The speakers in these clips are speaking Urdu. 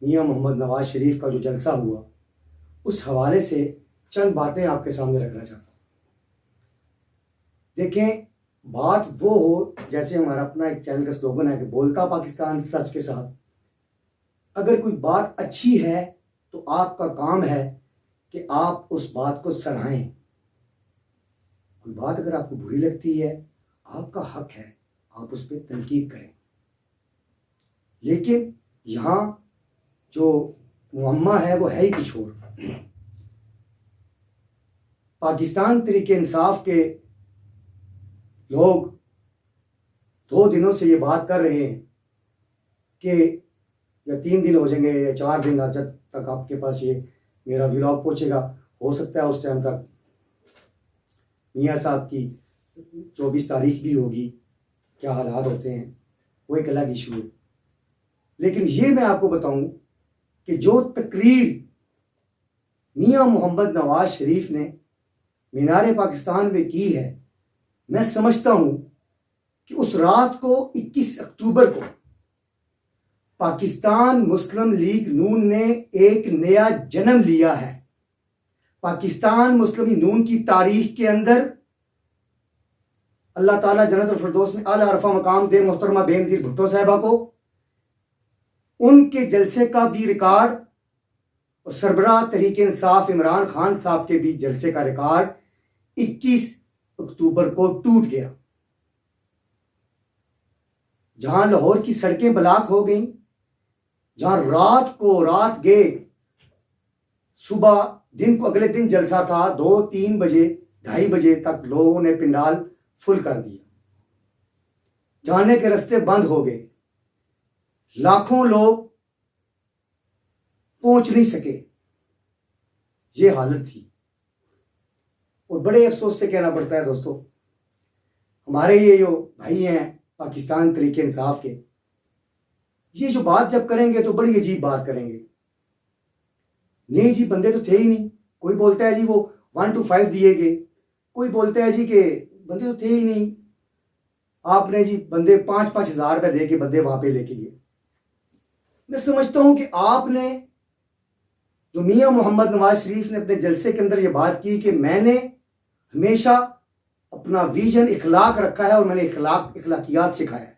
میاں محمد نواز شریف کا جو جلسہ ہوا اس حوالے سے چند باتیں آپ کے سامنے رکھنا چاہتا ہوں۔ دیکھیں، بات وہ ہو جیسے ہمارا اپنا ایک چینل کا سلوگن ہے کہ بولتا پاکستان سچ کے ساتھ۔ اگر کوئی بات اچھی ہے تو آپ کا کام ہے کہ آپ اس بات کو سراہیں۔ کوئی بات اگر آپ کو بری لگتی ہے، آپ کا حق ہے آپ اس پہ تنقید کریں، لیکن یہاں جو معمہ ہے وہ ہے ہی کچھ اور۔ پاکستان تحریک انصاف کے لوگ 2 دنوں سے یہ بات کر رہے ہیں کہ یا 3 دن ہو جائیں گے یا 4 دن، جب تک آپ کے پاس یہ میرا ولاگ پہنچے گا، ہو سکتا ہے اس ٹائم تک میاں صاحب کی 24 تاریخ بھی ہوگی۔ کیا حالات ہوتے ہیں وہ ایک الگ ایشو ہے، لیکن یہ میں آپ کو بتاؤں کہ جو تقریر میاں محمد نواز شریف نے مینار پاکستان میں کی ہے، میں سمجھتا ہوں کہ اس رات کو 21 اکتوبر کو پاکستان مسلم لیگ نون نے ایک نیا جنم لیا ہے۔ پاکستان مسلم لیگ نون کی تاریخ کے اندر اللہ تعالیٰ جنت الفردوس میں اعلیٰ عرفہ مقام دے محترمہ بے نظیر بھٹو صاحبہ کو، ان کے جلسے کا بھی ریکارڈ اور سربراہ تحریک انصاف عمران خان صاحب کے بھی جلسے کا ریکارڈ 21 اکتوبر کو ٹوٹ گیا، جہاں لاہور کی سڑکیں بلاک ہو گئیں، جہاں رات گئے، صبح دن کو اگلے دن جلسہ تھا، 2-3 بجے 2:30 بجے تک لوگوں نے پنڈال فل کر دیا، جانے کے راستے بند ہو گئے، لاکھوں لوگ پہنچ نہیں سکے۔ یہ حالت تھی، اور بڑے افسوس سے کہنا پڑتا ہے دوستو، ہمارے یہ جو بھائی ہیں پاکستان تحریک انصاف کے، یہ جو بات جب کریں گے تو بڑی عجیب بات کریں گے۔ نہیں جی، بندے تو تھے ہی نہیں۔ کوئی بولتا ہے جی وہ 1 to 5 دیے گئے، کوئی بولتا ہے جی کہ بندے تو تھے ہی نہیں، آپ نے جی بندے 5-5 ہزار روپے دے کے بندے وہاں پہ لے کے گئے۔ میں سمجھتا ہوں کہ آپ نے جو میاں محمد نواز شریف نے اپنے جلسے کے اندر یہ بات کی کہ میں نے ہمیشہ اپنا ویژن اخلاق رکھا ہے اور میں نے اخلاقیات سکھایا ہے۔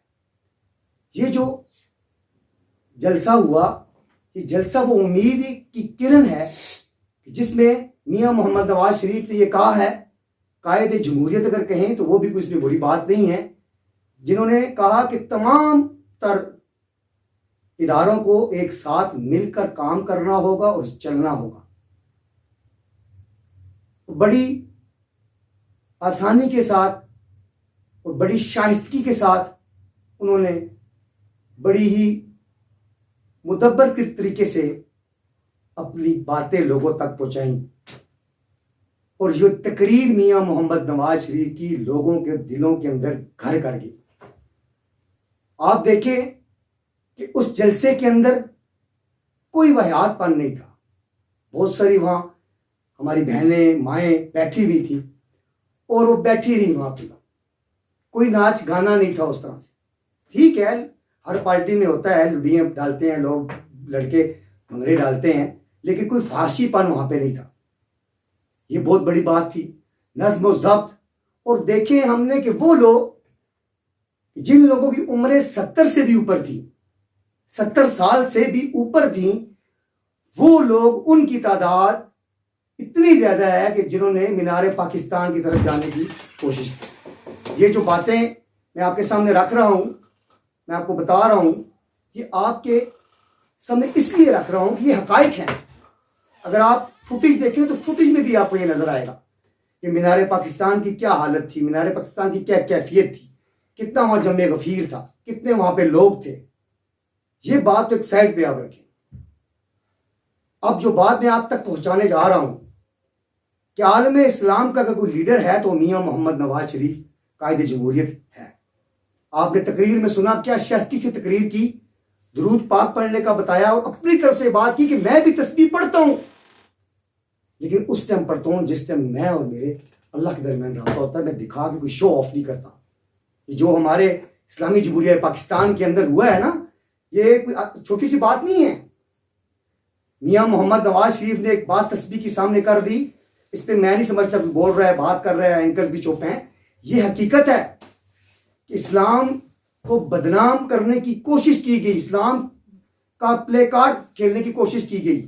یہ جو جلسہ ہوا، یہ جلسہ وہ امید کی کرن ہے جس میں میاں محمد نواز شریف نے یہ کہا ہے، قائد جمہوریت اگر کہیں تو وہ بھی کوئی اس میں بری بات نہیں ہے، جنہوں نے کہا کہ تمام تر اداروں کو ایک ساتھ مل کر کام کرنا ہوگا اور چلنا ہوگا۔ بڑی آسانی کے ساتھ اور بڑی شائستگی کے ساتھ انہوں نے بڑی ہی مدبر کے طریقے سے اپنی باتیں لوگوں تک پہنچائیں، اور یہ تقریر میاں محمد نواز شریف کی لوگوں کے دلوں کے اندر گھر کر گئی۔ آپ دیکھیں کہ اس جلسے کے اندر کوئی واہیات پن نہیں تھا، بہت ساری وہاں ہماری بہنیں مائیں بیٹھی ہوئی تھی اور وہ بیٹھی رہی وہاں پہ، کوئی ناچ گانا نہیں تھا اس طرح سے۔ ٹھیک ہے، ہر پارٹی میں ہوتا ہے، لڈیاں ڈالتے ہیں لوگ، لڑکے بھنگڑے ڈالتے ہیں، لیکن کوئی فحاشی پن وہاں پہ نہیں تھا۔ یہ بہت بڑی بات تھی، نظم و ضبط۔ اور دیکھیں ہم نے کہ وہ لوگ جن لوگوں کی عمریں 70 سے بھی اوپر تھی، 70 سال سے بھی اوپر تھیں، وہ لوگ، ان کی تعداد اتنی زیادہ ہے کہ جنہوں نے مینار پاکستان کی طرف جانے کی کوشش کی۔ یہ جو باتیں میں آپ کے سامنے رکھ رہا ہوں، میں آپ کو بتا رہا ہوں، یہ آپ کے سامنے اس لیے رکھ رہا ہوں کہ یہ حقائق ہیں۔ اگر آپ فوٹیج دیکھیں تو فوٹیج میں بھی آپ کو یہ نظر آئے گا کہ مینار پاکستان کی کیا حالت تھی، مینار پاکستان کی کیا کیفیت تھی، کتنا وہاں جمع غفیر تھا، کتنے وہاں پہ لوگ تھے۔ یہ بات تو ایک سائڈ پہ آپ رکھیں۔ اب جو بات میں آپ تک پہنچانے جا رہا ہوں کہ عالم اسلام کا اگر کوئی لیڈر ہے تو میاں محمد نواز شریف قائد جمہوریت ہے۔ آپ نے تقریر میں سنا کیا شائستگی سے تقریر کی، درود پاک پڑھنے کا بتایا، اور اپنی طرف سے بات کی کہ میں بھی تسبیح پڑھتا ہوں، لیکن اس ٹائم پڑھتا ہوں جس ٹائم میں اور میرے اللہ کے درمیان رابطہ ہوتا ہے۔ میں دکھا کے کوئی شو آف نہیں کرتا۔ جو ہمارے اسلامی جمہوریہ پاکستان کے اندر ہوا ہے نا، یہ کوئی چھوٹی سی بات نہیں ہے۔ میاں محمد نواز شریف نے ایک بات تسبیح کی سامنے کر دی، اس پہ میں نہیں سمجھتا کہ بول رہا ہے، بات کر رہا ہے، اینکرز بھی چپ ہیں. یہ حقیقت ہے کہ اسلام کو بدنام کرنے کی کوشش کی گئی، اسلام کا پلے کارڈ کھیلنے کی کوشش کی گئی.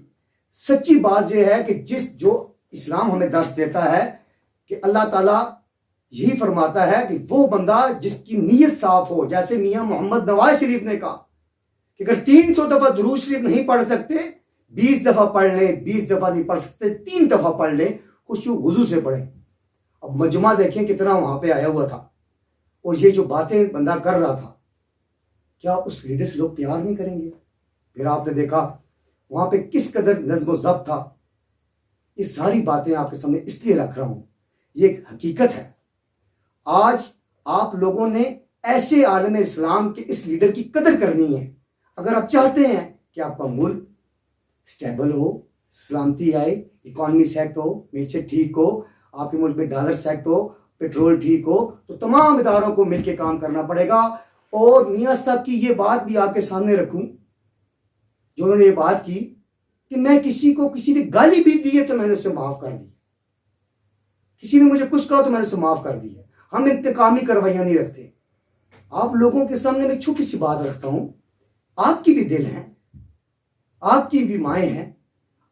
سچی بات یہ ہے کہ جو اسلام ہمیں درس دیتا ہے کہ اللہ تعالیٰ یہی فرماتا ہے کہ وہ بندہ جس کی نیت صاف ہو، جیسے میاں محمد نواز شریف نے کہا کہ اگر 300 دفعہ درود شریف نہیں پڑھ سکتے 20 دفعہ پڑھ لیں، 20 دفعہ نہیں پڑھ سکتے 3 دفعہ پڑھ لیں، خشوع وضو سے پڑھیں. اب مجمع دیکھیں کتنا وہاں پہ آیا ہوا تھا، اور یہ جو باتیں بندہ کر رہا تھا، کیا اس لیڈر سے لوگ پیار نہیں کریں گے؟ پھر آپ نے دیکھا وہاں پہ کس قدر نظم و ضبط تھا. یہ ساری باتیں آپ کے سامنے اس لیے رکھ رہا ہوں، یہ ایک حقیقت ہے. آج آپ لوگوں نے ایسے عالم اسلام کے اس لیڈر کی قدر کرنی ہے. اگر آپ چاہتے ہیں کہ آپ کا ملک سٹیبل ہو، سلامتی آئے، اکانومی سیٹ ہو، میچر ٹھیک ہو، آپ کے ملک میں ڈالر سیٹ ہو، پیٹرول ٹھیک ہو، تو تمام اداروں کو مل کے کام کرنا پڑے گا. اور میاں صاحب کی یہ بات بھی آپ کے سامنے رکھوں، جو انہوں نے یہ بات کی کہ میں کسی نے گالی بھی دی ہے تو میں نے اسے معاف کر دی، کسی نے مجھے کچھ کہا تو میں نے اسے معاف کر دی ہے. ہم انتقامی کروائیاں نہیں رکھتے. آپ لوگوں کے سامنے میں چھوٹی سی بات رکھتا ہوں، آپ کی بھی دل ہیں، آپ کی بھی مائیں ہیں،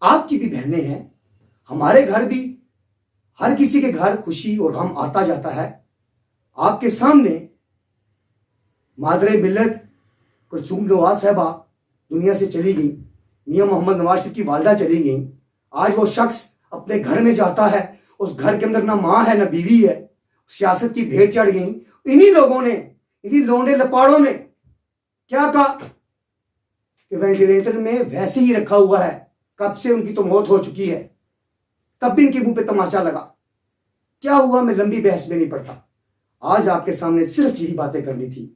آپ کی بھی بہنیں ہیں. ہمارے گھر بھی، ہر کسی کے گھر خوشی اور غم آتا جاتا ہے. آپ کے سامنے مادر ملت کلثوم نواز صاحبہ دنیا سے چلی گئی، میاں محمد نواز شریف کی والدہ چلی گئیں. آج وہ شخص اپنے گھر میں جاتا ہے، اس گھر کے اندر نہ ماں ہے نہ بیوی ہے، سیاست کی بھیڑ چڑھ گئی. انہی لوگوں نے، انہی لونڈے لپاڑوں نے کیا کہا کہ وینٹیلیٹر میں ویسے ہی رکھا ہوا ہے، کب سے ان کی تو موت ہو چکی ہے. تب بھی ان کے منہ پہ تماچا لگا. کیا ہوا؟ میں لمبی بحث میں نہیں پڑتا. آج آپ کے سامنے صرف یہی باتیں کرنی تھی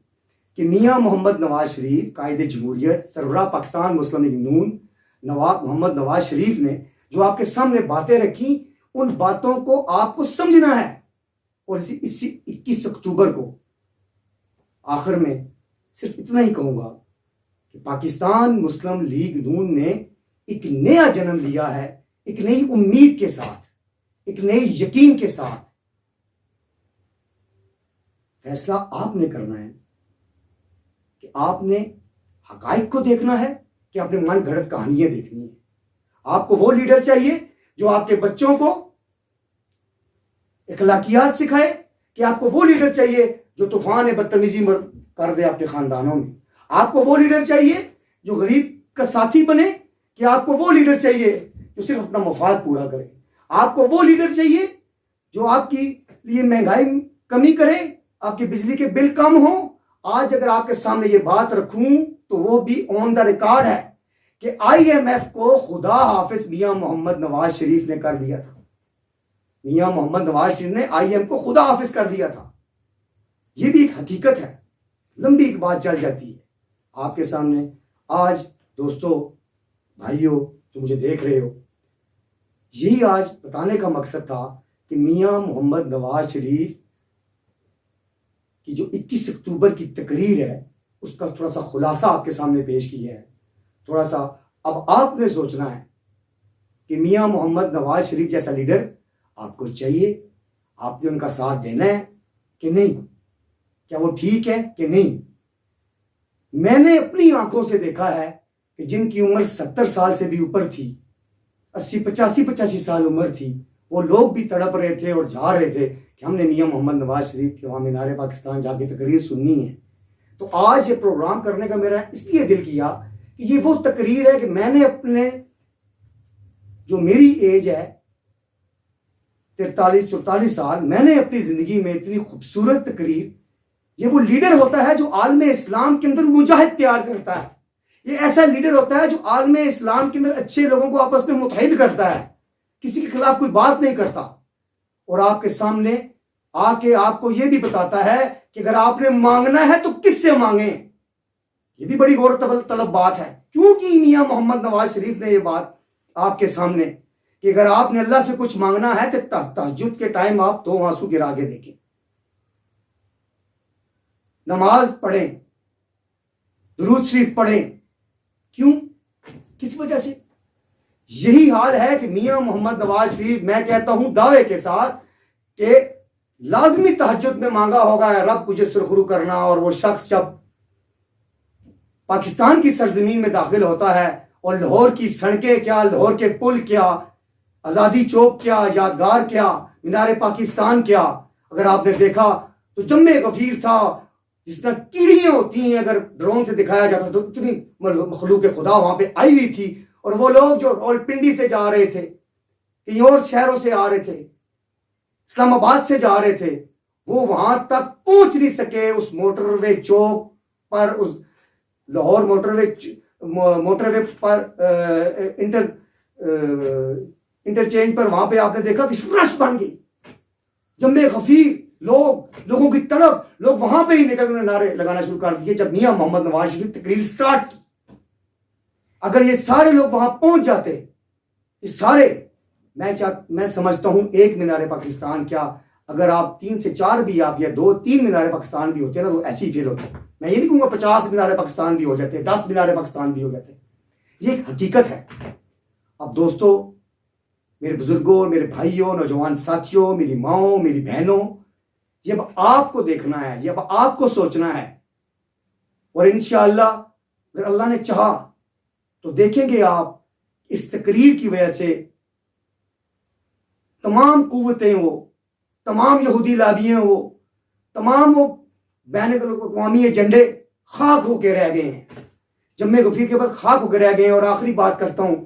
کہ میاں محمد نواز شریف قائد جمہوریت، سربراہ پاکستان مسلم لیگ نون نواب محمد نواز شریف نے جو آپ کے سامنے باتیں رکھی، ان باتوں کو آپ کو سمجھنا ہے. اور اسی 21 اکتوبر کو آخر میں صرف اتنا ہی کہوں گا کہ پاکستان مسلم لیگ نون نے ایک نیا جنم لیا ہے، ایک نئی امید کے ساتھ، ایک نئی یقین کے ساتھ. فیصلہ آپ نے کرنا ہے کہ آپ نے حقائق کو دیکھنا ہے کہ آپ نے من گھڑت کہانیاں دیکھنی ہے. آپ کو وہ لیڈر چاہیے جو آپ کے بچوں کو اخلاقیات سکھائے، کہ آپ کو وہ لیڈر چاہیے جو طوفان بدتمیزی کر دے آپ کے خاندانوں میں. آپ کو وہ لیڈر چاہیے جو غریب کا ساتھی بنے، کہ آپ کو وہ لیڈر چاہیے جو صرف اپنا مفاد پورا کرے. آپ کو وہ لیڈر چاہیے جو آپ کی لیے مہنگائی کمی کرے، آپ کی بجلی کے بل کم ہو. آج اگر آپ کے سامنے یہ بات رکھوں تو وہ بھی آن دا ریکارڈ ہے کہ IMF کو خدا حافظ میاں محمد نواز شریف نے کر دیا تھا. میاں محمد نواز شریف نے IMF کو خدا حافظ کر دیا تھا. یہ بھی ایک حقیقت ہے، لمبی ایک بات چل جاتی ہے آپ کے سامنے. آج دوستو، بھائیو جو مجھے دیکھ رہے ہو، یہی آج بتانے کا مقصد تھا کہ میاں محمد نواز شریف کی جو 21 اکتوبر کی تقریر ہے اس کا تھوڑا سا خلاصہ آپ کے سامنے پیش کیا ہے. تھوڑا سا اب آپ نے سوچنا ہے کہ میاں محمد نواز شریف جیسا لیڈر آپ کو چاہیے، آپ نے ان کا ساتھ دینا ہے کہ نہیں، کیا وہ ٹھیک ہے کہ نہیں. میں نے اپنی آنکھوں سے دیکھا ہے کہ جن کی عمر 70 سال سے بھی اوپر تھی، 85 سال عمر تھی، وہ لوگ بھی تڑپ رہے تھے اور جا رہے تھے کہ ہم نے میاں محمد نواز شریف کے وہاں مینار پاکستان جا کے تقریر سننی ہے. تو آج یہ پروگرام کرنے کا میرا اس لیے دل کیا کہ یہ وہ تقریر ہے کہ میں نے اپنے، جو میری ایج ہے 43-44 سال، میں نے اپنی زندگی میں اتنی خوبصورت تقریر، یہ وہ لیڈر ہوتا ہے جو عالم اسلام کے اندر مجاہد تیار کرتا ہے. یہ ایسا لیڈر ہوتا ہے جو عالم اسلام کے اندر اچھے لوگوں کو آپس میں متحد کرتا ہے، کسی کے خلاف کوئی بات نہیں کرتا. اور آپ کے سامنے آ کے آپ کو یہ بھی بتاتا ہے کہ اگر آپ نے مانگنا ہے تو کس سے مانگیں. یہ بھی بڑی غور طلب بات ہے، کیونکہ میاں محمد نواز شریف نے یہ بات آپ کے سامنے کہ اگر آپ نے اللہ سے کچھ مانگنا ہے تو تہجد کے ٹائم آپ 2 آنسو گرا کے دیکھیں، نماز پڑھیں، درود شریف پڑھیں. کیوں؟ کس وجہ سے؟ یہی حال ہے کہ میاں محمد نواز شریف، میں کہتا ہوں دعوے کے ساتھ کہ لازمی تہجد میں مانگا ہوگا اے رب مجھے سرخرو کرنا، اور وہ شخص جب پاکستان کی سرزمین میں داخل ہوتا ہے اور لاہور کی سڑکیں کیا، لاہور کے پل کیا، آزادی چوک کیا، یادگار کیا، مینار پاکستان کیا، اگر آپ نے دیکھا تو جم غفیر تھا، جس طرح کیڑیاں ہوتی ہیں اگر ڈرون سے دکھایا جاتا تو اتنی مخلوق خدا وہاں پہ آئی ہوئی تھی، اور وہ لوگ جو راولپنڈی سے جا رہے تھے، کہیں اور شہروں سے آ رہے تھے، اسلام آباد سے جا رہے تھے، وہ وہاں تک پہنچ نہیں سکے اس موٹر وے چوک پر، اس لاہور موٹر وے پر انٹرچینج پر، وہاں پہ آپ نے دیکھا کہ رش بن گئی، جم غفیر لوگوں کی تڑپ، لوگ وہاں پہ ہی نکلنے نعرے لگانا شروع کر دیے جب میاں محمد نواز شریف تقریر سٹارٹ کی۔ اگر یہ سارے لوگ وہاں پہنچ جاتے، یہ سارے، میں سمجھتا ہوں ایک مینار پاکستان کیا، اگر آپ 3 سے 4 بھی آپ یا 2-3 مینار پاکستان بھی ہوتے نا تو ایسی فیل ہوتے۔ میں یہ نہیں کہوں گا 50 مینار پاکستان بھی ہو جاتے، 10 مینار پاکستان بھی ہو جاتے، یہ ایک حقیقت ہے۔ اب دوستو، میرے بزرگوں، میرے بھائیوں، نوجوان ساتھیوں، میری ماؤں، میری بہنوں، یہ اب آپ کو دیکھنا ہے، یہ اب آپ کو سوچنا ہے، اور انشاءاللہ اگر اللہ نے چاہا تو دیکھیں گے آپ اس تقریر کی وجہ سے تمام قوتیں، وہ تمام یہودی لابیاں، وہ تمام وہ بین الاقوامی ایجنڈے خاک ہو کے رہ گئے ہیں، جم غفیر کے پاس خاک ہو کے رہ گئے ہیں۔ اور آخری بات کرتا ہوں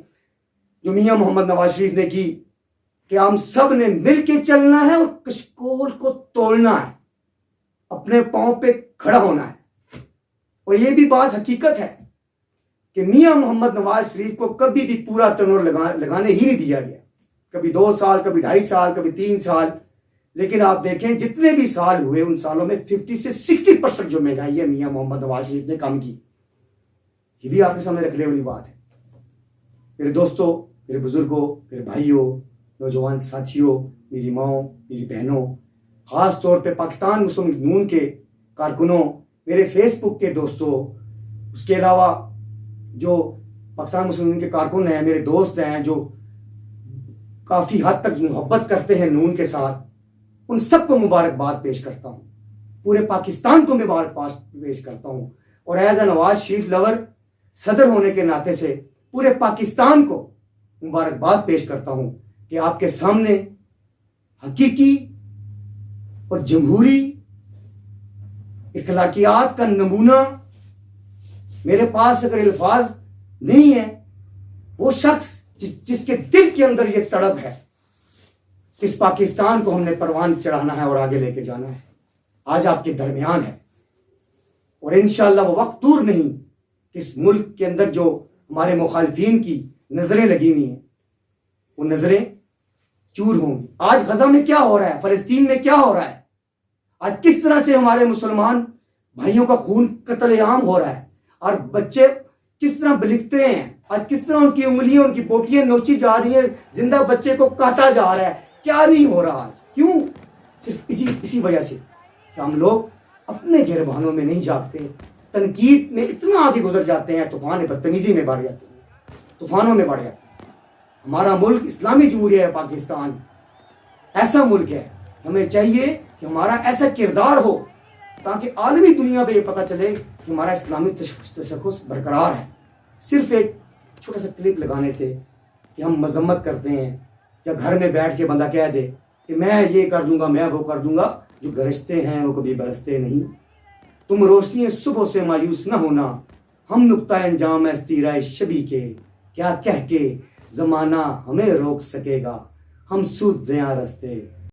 جو میاں محمد نواز شریف نے کی کہ ہم سب نے مل کے چلنا ہے اور کشکول کو توڑنا ہے، اپنے پاؤں پہ کھڑا ہونا ہے۔ اور یہ بھی بات حقیقت ہے کہ میاں محمد نواز شریف کو کبھی بھی پورا ٹرنر لگانے ہی نہیں دیا گیا، کبھی 2 سال، کبھی 2.5 سال، کبھی 3 سال، لیکن آپ دیکھیں جتنے بھی سال ہوئے ان سالوں میں 50 سے 60% جو مہنگائی ہے میاں محمد نواز شریف نے کم کی۔ یہ بھی آپ کے سامنے رکھنے والی بات ہے۔ میرے دوستوں، میرے بزرگوں، میرے بھائیوں، نوجوان ساتھیوں، میری ماؤں، میری بہنوں، خاص طور پہ پاکستان مسلم لیگ نون کے کارکنوں، میرے فیس بک کے دوستوں، اس کے علاوہ جو پاکستان مسلم لیگ کے کارکن ہیں، میرے دوست ہیں جو کافی حد تک محبت کرتے ہیں نون کے ساتھ، ان سب کو مبارکباد پیش کرتا ہوں، پورے پاکستان کو مبارکباد پیش کرتا ہوں، اور as a Nawaz Sharif lower صدر ہونے کے ناطے سے پورے پاکستان کو مبارکباد پیش کرتا ہوں کہ آپ کے سامنے حقیقی اور جمہوری اخلاقیات کا نمونہ، میرے پاس اگر الفاظ نہیں ہیں، وہ شخص جس کے دل کے اندر یہ تڑپ ہے، اس پاکستان کو ہم نے پروان چڑھانا ہے اور آگے لے کے جانا ہے، آج آپ کے درمیان ہے۔ اور انشاءاللہ وہ وقت دور نہیں کہ اس ملک کے اندر جو ہمارے مخالفین کی نظریں لگی ہوئی ہیں، وہ نظریں چور ہوں گی۔ آج غزہ میں کیا ہو رہا ہے، فلسطین میں کیا ہو رہا ہے، آج کس طرح سے ہمارے مسلمان بھائیوں کا خون قتل عام ہو رہا ہے، اور بچے کس طرح بلکتے ہیں، آج کس طرح ان کی انگلیاں، ان کی بوٹیاں نوچی جا رہی ہیں، زندہ بچے کو کاٹا جا رہا ہے، کیا نہیں ہو رہا آج؟ کیوں؟ صرف اسی وجہ سے کہ ہم لوگ اپنے گربانوں میں نہیں جاگتے، تنقید میں اتنا آگے گزر جاتے ہیں، طوفان بدتمیزی میں بڑھ جاتے ہیں، طوفانوں میں بڑھ جاتے ہیں۔ ہمارا ملک اسلامی جمہوریہ ہے پاکستان، ایسا ملک ہے، ہمیں چاہیے کہ ہمارا ایسا کردار ہو تاکہ عالمی دنیا پہ یہ پتہ چلے کہ ہمارا اسلامی تشخص برقرار ہے۔ صرف ایک چھوٹا سا کلپ لگانے سے کہ ہم مذمت کرتے ہیں، یا گھر میں بیٹھ کے بندہ کہہ دے کہ میں یہ کر دوں گا، میں وہ کر دوں گا، جو گرجتے ہیں وہ کبھی برستے نہیں۔ تم روشنی صبح سے مایوس نہ ہونا، ہم نقطہ انجام ہے استیرائے شبی کے، کیا کہہ کے زمانہ ہمیں روک سکے گا، ہم سود زیاں رستے